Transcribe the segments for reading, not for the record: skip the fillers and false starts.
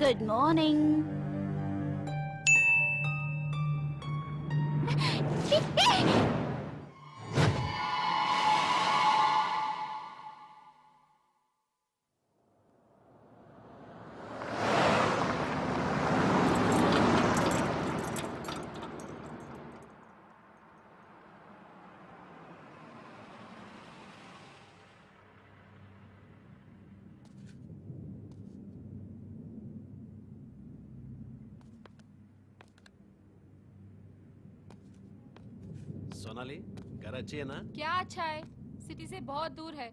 Good morning. Sonali, घर अच्छी है ना? क्या अच्छा है, सिटी से बहुत दूर है।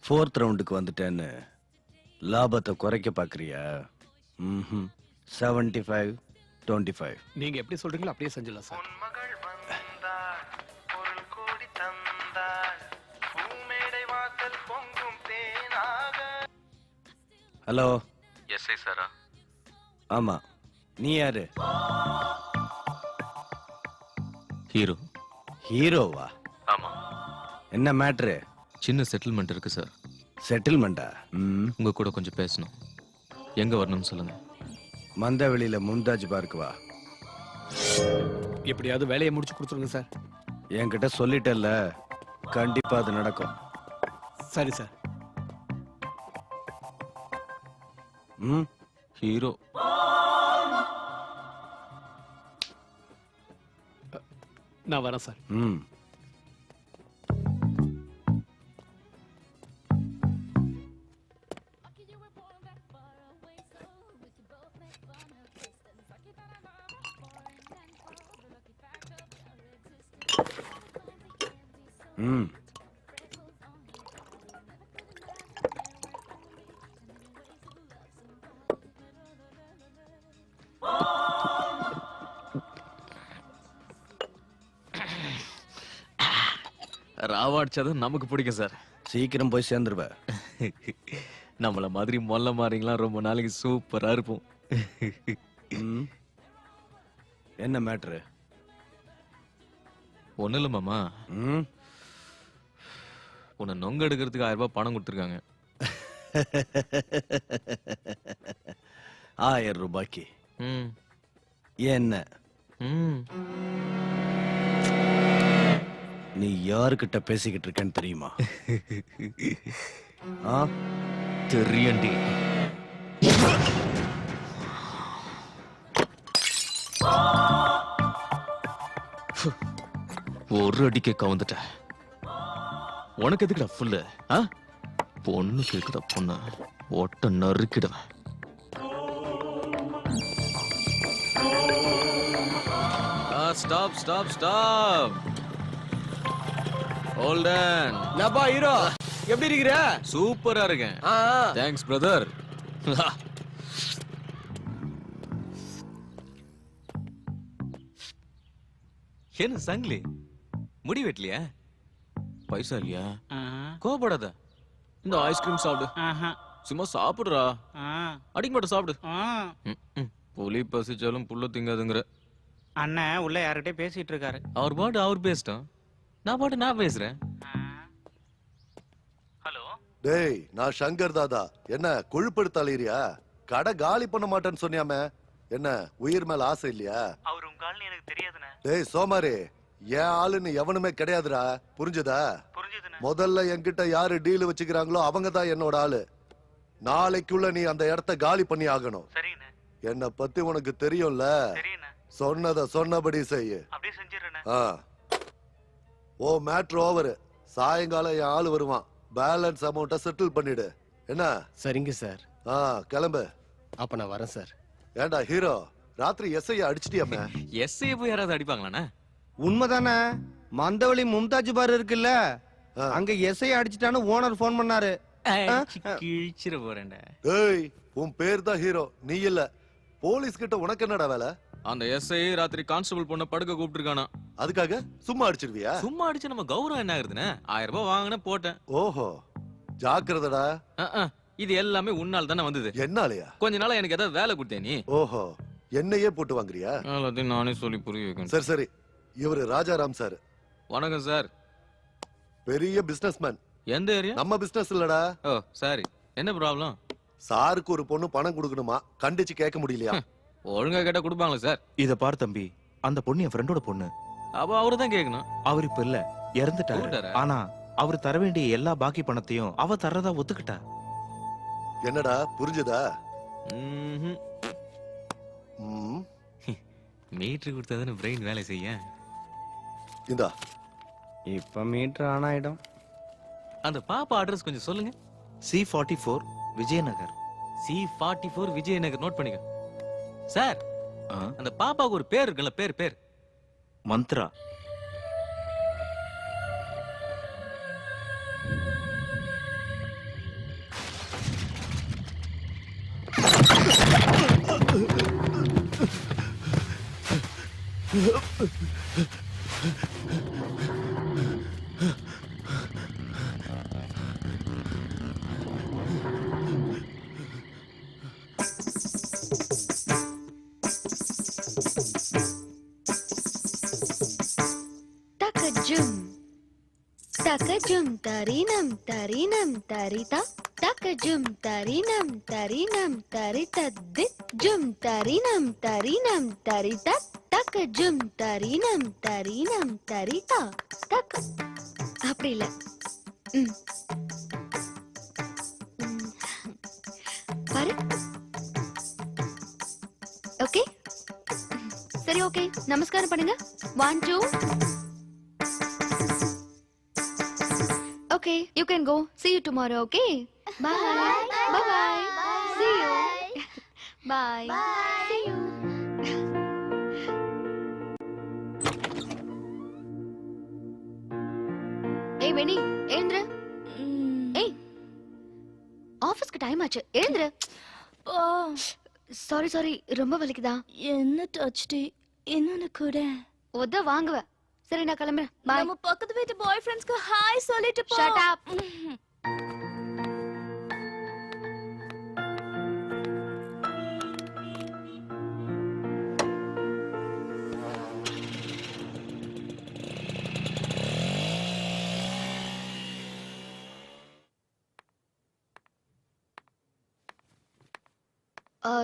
फोर्थ ரவுண்டுக்கு வந்துட்டேன்னு லாபத்தை குறைக்க பாக்குறியா? 75-25. நீங்க எப்படி சொல்றீங்களோ அப்படியே செஞ்சிடலாம் சார். ஹலோ, எஸ்ஐ சாரா? ஆமா, நீ யாரு? ஹீரோ. ஹீரோவா? ஆமா. என்ன மேட்ரு? சின்ன செட்டில்மெண்ட் இருக்கு சார். செட்டில்மெண்டா? உங்க கூட கொஞ்சம் பேசணும். எங்க வரணும்னு சொல்லுங்க. மந்தவெளியில மும்தாஜ் பார்க் வா. எப்படியாவது வேலையை முடிச்சு கொடுத்துருங்க சார். என்கிட்ட சொல்லிட்டல்ல, கண்டிப்பா அது நடக்கும். சரி சார். ஹீரோ. நான் வரேன் சார். ராவாடிச்சது நமக்கு பிடிக்கும் சார். சீக்கிரம் போய் சேர்ந்துருவ. நம்மள மாதிரி மொல்ல மாறிங்களாம் ரொம்ப நாளைக்கு சூப்பரா இருப்போம். என்ன மேட்ரு? ஒண்ணு இல்ல மாமா, உன்னை நொங்க எடுக்கிறதுக்கு 1000 ரூபாய் பணம் கொடுத்துருக்காங்க. 1000 ரூபாய்க்கு? என்ன நீ யாருக்கிட்ட பேசிக்கிட்டு இருக்கேன்னு தெரியுமா? தெரியண்டி. ஒரு அடிக்க கவுந்துட்ட. உனக்கு எதுக்குடா ஃபுல்லு? பொண்ணு கேக்குதா? பொண்ணு ஒட்ட நறுக்கிடுவேன். Stop stop stop. ஹோல்டன். நபா ஹீரோ, எப்படி இருக்கீங்க? சூப்பரா இருக்கேன். Thanks brother. என்ன சங்கிலி முடி வெட்டலையா? பைசா இல்லையா? கோபப்படாத. இந்த ஐஸ்கிரீம் சாப்பிடு. சும்மா சாப்பிடுறா. அடிக்க மாட்டேன், சாப்பிடு. புலி பசிச்சாலும் புல்ல திங்காதுங்கிற. அண்ணன் உள்ள யார்கிட்ட பேசிட்டு இருக்காரு. அவர் பாட்டு அவர் பேசிட்டோம், நான் பாட்டு நான் பேசுறேன். ஹலோ டேய், நான் சங்கர் தாதா. என்ன கொழுப்படுத்தாளியா? கடை காலி பண்ண மாட்டேன்னு சொன்னியாமே, என்ன உயிர் மேல ஆசை இல்லையா? அவர் உங்க ஆளுன்னு எனக்கு தெரியாதுண்ணே. டேய் சோமாரி, என் ஆளுன்னு எவனுமே கிடையாதுடா, புரிஞ்சுதா? புரிஞ்சுதுண்ணே. முதல்ல என்கிட்ட யாரு டீல் வச்சுக்கிறாங்களோ அவங்க தான் என்னோட ஆளு. நாளைக்குள்ள நீ அந்த இடத்த காலி பண்ணி ஆகணும். சரிண்ணே. என்ன பத்தி உனக்கு தெரியும்ல? சரிண்ணே. சொன்னத சொன்னபடி செய்யு. அப்படியே செஞ்சிடுறேண்ணே. ஓ மேட்ரு ஓவர். சாயங்காலம் என் ஆளு வருவான். பேலன்ஸ் அமௌண்ட்டை செட்டில் பண்ணிடு. என்ன? சரிங்க சார். கிளம்பு. அப்ப நான் வரேன் சார். ஏண்டா ஹீரோ, ராத்திரி எஸ்ஐ அடிச்சிட்டியாமே? எஸ்ஐ போய் யாராவது அடிப்பாங்களாண்ணா? உண்மைதானே. மந்தவழி மும்தாஜ் பார் இருக்குல்ல, ஆ. அங்க எஸ்ஐ அடிச்சிட்டான்னு ஓனர் போன் பண்ணாரு. கிழிச்சிட போறேன்டா. ஏய் உன் பேர் தான் ஹீரோ, நீ இல்ல. போலீஸ் கிட்ட உனக்கு என்னடா வேலை? அந்த எஸ்ஐ ராத்திரி கான்ஸ்டபிள் பொண்ண படுக்க கூப்பிட்டுருக்கானா. அதுக்காக சும்மா அடிச்சிருவியா? சும்மா அடிச்சு நம்ம கௌரவம் என்ன ஆகுதுன்னு 1000 ரூபாய் வாங்கின போட்டேன். ஓஹோ, ஜாக்கிரதடா. இது எல்லாமே உன்னால தானே வந்தது. என்னாலயா? கொஞ்ச நாளா எனக்கு ஏதாவது வேலை கொடுத்தே நீ. ஓஹோ, என்னையே போட்டு வாங்குறியா? எல்லாத்தையும் நானே சொல்லி புரிய வைக்கணும். சரி சரி, இவரு ராஜாராம் சார். வணக்கம் சார். பெரிய பிசினஸ்மேன். எந்த ஏரியா? நம்ம பிசினஸ் இல்லடா. ஓ சாரி, என்ன ப்ராப்ளம்? சாருக்கு ஒரு பொண்ணு பணம் கொடுக்கணுமா, கண்டிச்சு கேட்க முடியலையா? ஒழுங்கா கேட்டா கொடுப்பாங்களா சார்? இத பாரு தம்பி, அந்த பொண்ணு என் ஃப்ரெண்டோட பொண்ணு. அப்ப அவரு தான் கேட்கணும். அவர் இப்ப இல்ல, இறந்துட்டாரு. போயிட்டாரா? ஆனா அவர் தர வேண்டிய எல்லா பாக்கி பணத்தையும் அவ தரதா ஒத்துக்கிட்டா. என்னடா புரிஞ்சதா? ம்ஹும். ம், மீட்டர் கொடுத்தாதானே பிரெயின் வேலை செய்ய. இந்தா. இப்ப மீட்டர் ஆன் ஆயிடும். அந்த பாப்பா அட்ரஸ் கொஞ்சம் சொல்லுங்க. C44 Vijayanagar. C44 Vijayanagar note பண்ணிக்க. சார், ஆ, அந்த பாப்பாவுக்கு ஒரு பேர் இருக்குல்ல, பேர் Mantra. Takajum, takajum, tarinam, tarinam, tarita. Takajum, tarinam, tarinam, tarita. Dit, jum, tarinam, tarinam, tarita. Takajum, tarinam, tarinam, tarita. Tak. அப்படி இல்ல. ம். பாரு. ஓகே. சரி ஓகே, நமஸ்காரம் பண்ணுங்க. 1 2. Okay, you can go. See you tomorrow, okay? Bye. Bye-bye. See you. Bye. See you. ஏய் many, எழுந்துரு. ஏய், ஆபீஸ்க்கு டைம் ஆச்சு. எழுந்துரு. சாரி, ரொம்ப வலிக்குதா? என்ன டச்டி இன்னொன்னு கூட உத வாங்குவ. சரி நான் கிளம்புறேன். பாய். நம்ம பக்கத்து வீட்டு பாய் ஃப்ரெண்ட்ஸ்க்கு ஹாய் சொல்லிட்டு போ. Shut up.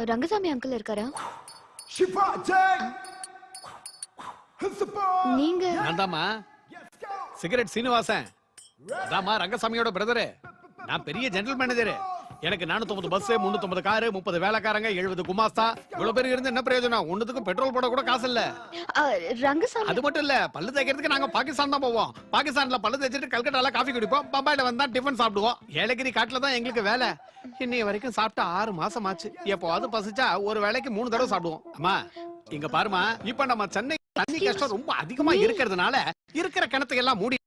ரங்கசாமி அங்கிள் இருக்காரா? நீங்க நான்தாம்மா சிகரெட் சீனிவாசன். அதாம்மா ரங்கசாமியோட பிரதரு. நான் பெரிய ஜெனரல் மேனேஜரு. எனக்கு 450 பஸ், 350 காரு, 30 வேலைக்காரங்க, 70 குமாஸ்தா. இவ்வளவு பேர் இருந்து என்ன பிரயோஜனம்? ஒண்ணுத்துக்கும் பெட்ரோல் போட கூட காசு இல்ல. ரங்கசாமி அது மட்டும் இல்ல, பல்லு தேய்க்கிறதுக்கு நாங்க பாகிஸ்தான் தான் போவோம். பாகிஸ்தான்ல பல்லு தேய்ச்சிட்டு கல்கட்டால காஃபி குடிப்போம். பம்பாயில வந்தா டிஃபன் சாப்பிடுவோம். ஏலகிரி காட்டுல தான் எங்களுக்கு வேலை. இன்னைய வரைக்கும் சாப்பிட்டா 6 மாசம் ஆச்சு. எப்போவாது பசிச்சா ஒரு வேளைக்கு 3 தடவை சாப்பிடுவோம். அம்மா இங்க பாருமா, இப்ப நம்ம சென்னை தண்ணி கஷ்டம் ரொம்ப அதிகமா இருக்கிறதுனால இருக்கிற கிணத்துக்கு எல்லாம் மூடி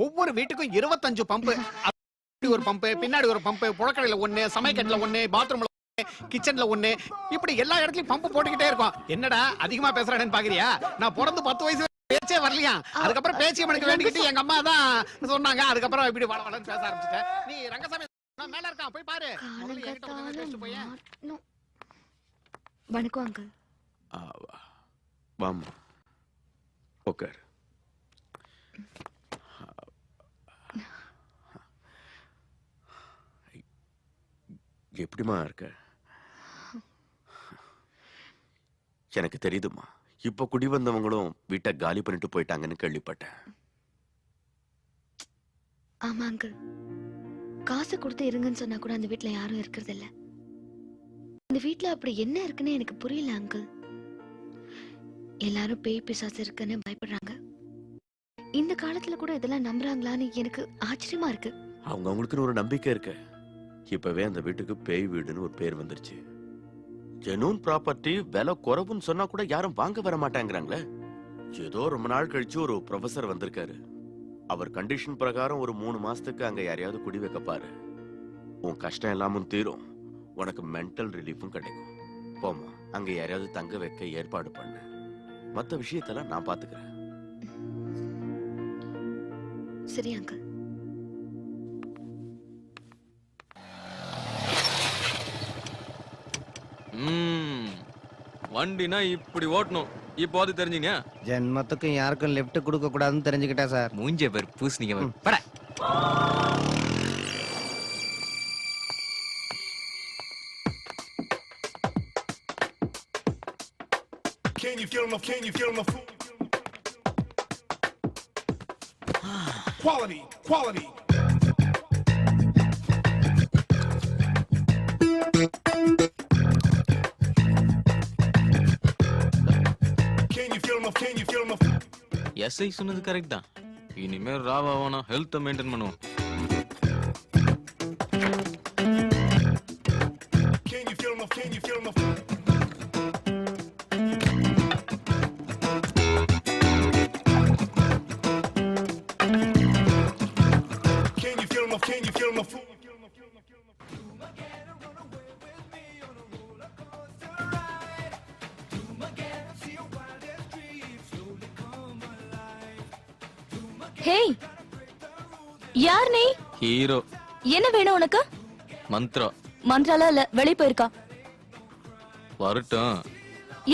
ஒவ்வொரு வீட்டுக்கும் 25 பம்பு. ஒரு பம்பு, பின்னாடி ஒரு பம்பு, புழக்கடையில 1, சமைக்கட்டுல 1, பாத்ரூம்ல 1, கிச்சன்ல 1, இப்படி எல்லா இடத்துலயும் பம்பு போட்டுக்கிட்டே இருக்கும். என்னடா அதிகமா பேசுறேன்னு பாக்குறியா? நான் பிறந்து 10 வயசு பேச்சே வரலையா. அதுக்கப்புறம் பேச்சு எனக்கு வேண்டிக்கிட்டு எங்க அம்மா தான் சொன்னாங்க. அதுக்கப்புறம் இப்படி வளவளன்னு பேச ஆரம்பிச்சிட்டேன். நீ ரங்கசாமி மேல இருக்கான், போய் பாரு. வணக்கம் அங்கிள். வாமா உட்கார். எப்படிமா இருக்க? எனக்கு தெரியுதுமா, இப்ப குடி வந்தவங்களும் வீட்டை காலி பண்ணிட்டு போயிட்டாங்கன்னு கேள்விப்பட்டேன். ஆமா அங்கிள், காசு கொடுத்து இருங்கன்னு சொன்னா கூட அந்த வீட்ல யாரும் இருக்கிறது இல்ல. இந்த வீட்ல அப்படி என்ன இருக்குன்னு எனக்கு புரியல அங்கிள். எல்லாரும் பேய் பிசாசு இருக்குன்னு பயப்படுறாங்க. இந்த காலத்துல கூட இதெல்லாம் நம்புறாங்களான்னு எனக்கு ஆச்சரியமா இருக்கு. அவங்களுக்குன்னு ஒரு நம்பிக்கை இருக்கு. இப்பவே அந்த வீட்டுக்கு பேய் வீடுன்னு ஒரு பேர் வந்துருச்சு. ஜெனூன் ப்ராப்பர்ட்டி விலை குறைவுன்னு சொன்னா கூட யாரும் வாங்க வர மாட்டாங்கிறாங்களே. ஏதோ ரொம்ப நாள் கழிச்சு ஒரு ப்ரொஃபசர் வந்திருக்காரு. அவர் கண்டிஷன் பிரகாரம் ஒரு 3 மாசத்துக்கு அங்க யாரையாவது குடி வைக்க பாரு. உன் கஷ்டம் எல்லாமும் தீரும், உனக்கு மென்டல் ரிலீஃபும் கிடைக்கும். போமா, அங்க யாரையாவது தங்க வைக்க ஏற்பாடு பண்ணு. மத்த விஷயத்தெல்லாம் நான் பாத்துக்கிறேன். சரி அங்கிள். வண்டினா இப்படி ஓட்டணும். இப்போ அது தெரிஞ்சுங்க. ஜென்மத்துக்கும் யாருக்கும் லெஃப்ட் கொடுக்க கூடாதுன்னு தெரிஞ்சுக்கிட்டேன் சார். மூஞ்ச பேர் பூசணிங்க பட. Can you feel my? Can you feel my? Quality, quality. Can you feel my? Can you feel my? SI சொன்னது கரெக்ட் தான். இனிமே ராவாவானா ஹெல்த்தை மெயின்டைன் பண்ணுவோம். Can you feel my? Can you feel my? Can you feel my? Can you feel my? Hey, யார் நீ? Hero. என்ன வேணும் உனக்கு? மந்த்ரா. மந்த்ரால இல்ல, வெளிய போயிருக்கா. வரட்டும்.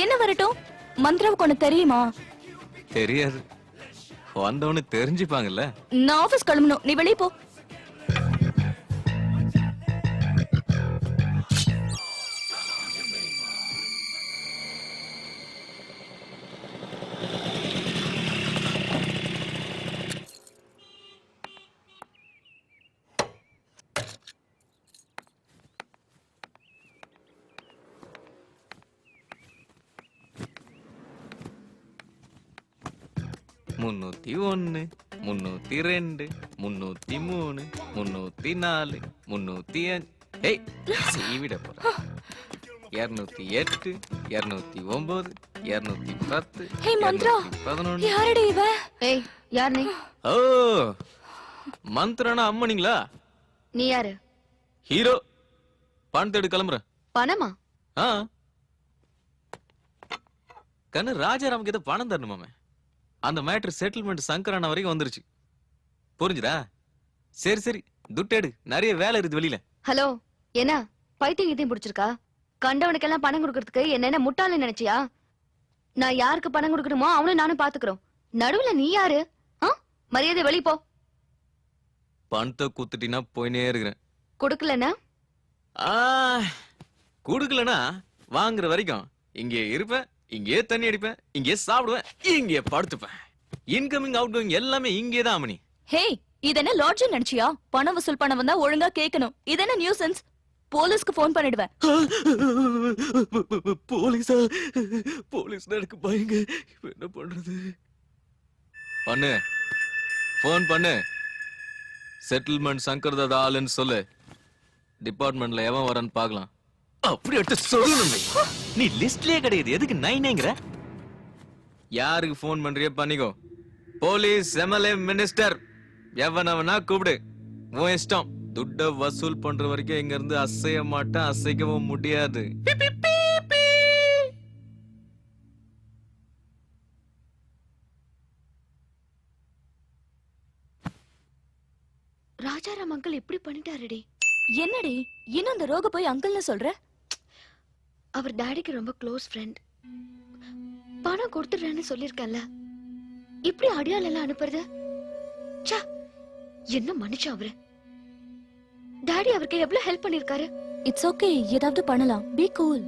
என்ன வரட்டும்? மந்த்ராவுக்கு உனக்கு தெரியுமா? தெரியாது. வந்தவனு தெரிஞ்சுப்பாங்கல்ல. நான் ஆபீஸ் கிளம்பணும், நீ வெளிய போ. முன்னூத்தி 1, 302, 303, 304, 305. ஏய், சீவிட போற. 208, 209, 210. ஹே மந்த்ரா, 211. யாரடி இவ? ஏய், யார் நீ? ஓ, மந்த்ரானா அம்மனிங்களா? நீ யாரு? ஹீரோ. பணத்தை எடுத்து கிளம்புறேன். பணமா? ஆ. கண்ணு ராஜாராமுக்கு ஏதோ பணம் தரணுமாமே. அந்த மேட்ரு செட்டில்மெண்ட் சங்கரான வரைக்கும் வந்துருச்சு. புரிஞ்சுதா? சரி சரி, துட்டேடு, நிறைய வேலை இருக்குது வெளியில. ஹலோ, என்ன பைத்தியம் இதையும் பிடிச்சிருக்கா? கண்டவனுக்கெல்லாம் பணம் கொடுக்கறதுக்கு என்ன முட்டாளு நினைச்சியா? நான் யாருக்கு பணம் கொடுக்கணுமோ அவனும் நானும் பாத்துக்கிறோம். நடுவுல நீ யாரு? மரியாதை வெளிய போ. பணத்தை குத்துட்டினா போயினே இருக்கிறேன். கொடுக்கலன்னா? குடுக்கலனா வாங்குற வரைக்கும் இங்கே இருப்பேன், இங்கே தண்ணி அடிப்பேன், இங்கே சாப்பிடுவேன், இங்கே படுத்துப்பேன். இன்கமிங் அவுட் கோயிங் எல்லாமே இங்கே தான் அம்மனி. ஹே, இது என்ன லாட்ஜ் நினைச்சியா? பணம் வசூல் பண்ண வந்தா ஒழுங்கா கேட்கணும். இது என்ன நியூசன்ஸ்? போலீஸ்க்கு போன் பண்ணிடுவேன். போலீஸா? போலீஸ் எனக்கு பயங்க. என்ன பண்றது? பண்ணு, போன் பண்ணு. செட்டில்மெண்ட் சங்கர் தாதா ஆளுன்னு சொல்லு. டிபார்ட்மெண்ட்ல எவன் வரன்னு பாக்கலாம். அப்படி எடுத்து சொல்லணும். நீ லிஸ்ட்லயே கிடையாது, எதுக்கு நைனேங்கற? யாருக்கு போன் பண்றிய பண்ணிக்கோ. போலீஸ், எம்எல்ஏ, மினிஸ்டர் எவனவனா கூப்பிடு, உன் இஷ்டம். துட்ட வசூல் பண்ற வரைக்கும் இங்க இருந்து அசைய மாட்டேன், அசைக்கவும் முடியாது. ராஜாராம் அங்கிள் இப்படி பண்ணிட்டாருடி. என்னடி இன்னும் அந்த ரோக போய் அங்கிள்னு சொல்ற? அவர் டாடிக்கு ரொம்ப க்ளோஸ் ஃப்ரெண்ட். பணம் கொடுத்துடுறேன்னு சொல்லிருக்கல, இப்படி அடியாள் எல்லாம் அனுப்புறது? என்ன மனுஷன் அவரு. டாடி அவருக்கு எவ்வளவு ஹெல்ப் பண்ணிருக்காரு. இட்ஸ் ஓகே, ஏதாவது பண்ணலாம். Be cool.